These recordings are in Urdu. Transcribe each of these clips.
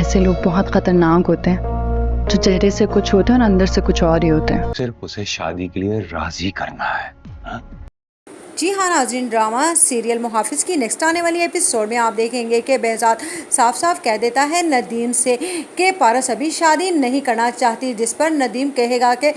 ایسے لوگ بہت خطرناک ہوتے ہیں جو چہرے سے کچھ ہوتا ہے اور اندر سے کچھ اور ہی ہوتے ہیں. صرف اسے شادی کے لیے راضی کرنا ہے. جی ہاں ناظرین، ڈرامہ سیریل محافظ کی نیکسٹ آنے والی ایپیسوڈ میں آپ دیکھیں گے کہ بہزاد صاف صاف کہہ دیتا ہے ندیم سے کہ پارس ابھی شادی نہیں کرنا چاہتی، جس پر ندیم کہے گا کہ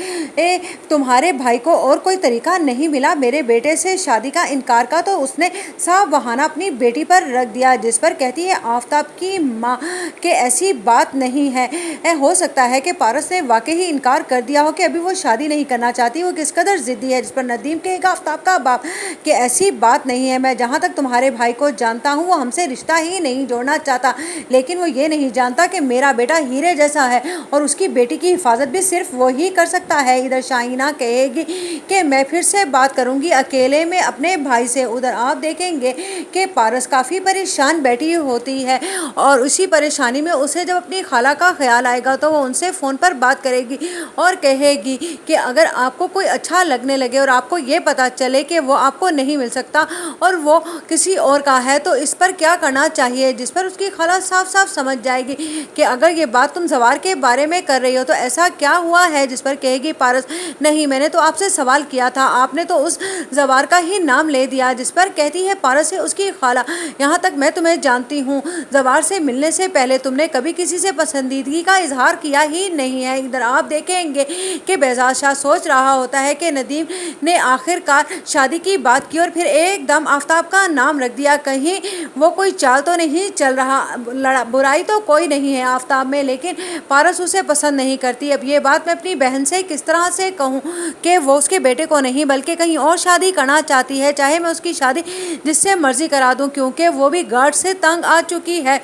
تمہارے بھائی کو اور کوئی طریقہ نہیں ملا میرے بیٹے سے شادی کا انکار کا، تو اس نے صاف بہانہ اپنی بیٹی پر رکھ دیا، جس پر کہتی ہے آفتاب کی ماں کہ ایسی بات نہیں ہے، ہو سکتا ہے کہ پارس نے واقعی انکار کر دیا ہو کہ ابھی وہ شادی نہیں کرنا چاہتی، وہ کس قدر ضدی ہے. جس پر ندیم کہے گا آفتاب کا باپ کہ ایسی بات نہیں ہے، میں جہاں تک تمہارے بھائی کو جانتا ہوں وہ ہم سے رشتہ ہی نہیں جوڑنا چاہتا، لیکن وہ یہ نہیں جانتا کہ میرا بیٹا ہیرے جیسا ہے اور اس کی بیٹی کی حفاظت بھی صرف وہی کر سکتا ہے. ادھر شاہینہ کہے گی کہ میں پھر سے بات کروں گی اکیلے میں اپنے بھائی سے. ادھر آپ دیکھیں گے کہ پارس کافی پریشان بیٹھی ہوتی ہے اور اسی پریشانی میں اسے جب اپنی خالہ کا خیال آئے گا تو وہ ان سے فون پر بات کرے گی اور کہے گی کہ اگر آپ کو کوئی اچھا لگنے لگے اور آپ کو یہ پتا چلے کہ وہ آپ کو نہیں مل سکتا اور وہ کسی اور کا ہے تو اس پر کیا کرنا چاہیے. جس پر اس کی خالہ صاف صاف سمجھ جائے گی کہ اگر یہ بات تم زوار کے بارے میں کر رہی ہو تو ایسا کیا ہوا ہے. جس پر کہے گی پارس نہیں، میں نے تو آپ سے سوال کیا تھا، آپ نے تو اس زوار کا ہی نام لے دیا. جس پر کہتی ہے پارس سے اس کی خالہ یہاں تک میں تمہیں جانتی ہوں، زوار سے ملنے سے پہلے تم نے کبھی کسی سے پسندیدگی کا اظہار کیا ہی نہیں ہے. ادھر آپ دیکھیں گے کہ بہزاد شاہ سوچ رہا ہوتا ہے کہ ندیم نے آخر کار شادی کی بات کی اور پھر ایک دم آفتاب کا نام رکھ دیا، کہیں وہ کوئی چال تو نہیں چل رہا. برائی تو کوئی نہیں ہے آفتاب میں، لیکن پارس اسے پسند نہیں کرتی. اب یہ بات میں اپنی بہن سے کس طرح سے کہوں کہ وہ اس کے بیٹے کو نہیں بلکہ کہیں اور شادی کرنا چاہتی ہے، چاہے میں اس کی شادی جس سے مرضی کرا دوں کیونکہ وہ بھی گارڈ سے تنگ آ چکی ہے.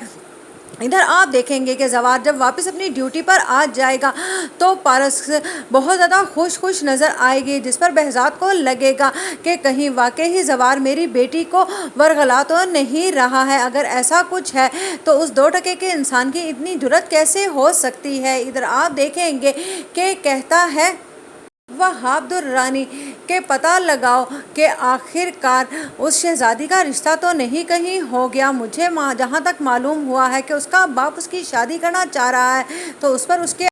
ادھر آپ دیکھیں گے کہ زوار جب واپس اپنی ڈیوٹی پر آ جائے گا تو پارس بہت زیادہ خوش نظر آئے گی. جس پر بہزاد کو لگے گا کہ کہیں واقعی زوار میری بیٹی کو ورغلا تو نہیں رہا ہے. اگر ایسا کچھ ہے تو اس 2 کے انسان کی اتنی جرأت کیسے ہو سکتی ہے. ادھر آپ دیکھیں گے کہ کہتا ہے وہاب درانی کہ پتہ لگاؤ کہ آخر کار اس شہزادی کا رشتہ تو نہیں کہیں ہو گیا. مجھے جہاں تک معلوم ہوا ہے کہ اس کا باپ اس کی شادی کرنا چاہ رہا ہے، تو اس پر اس کے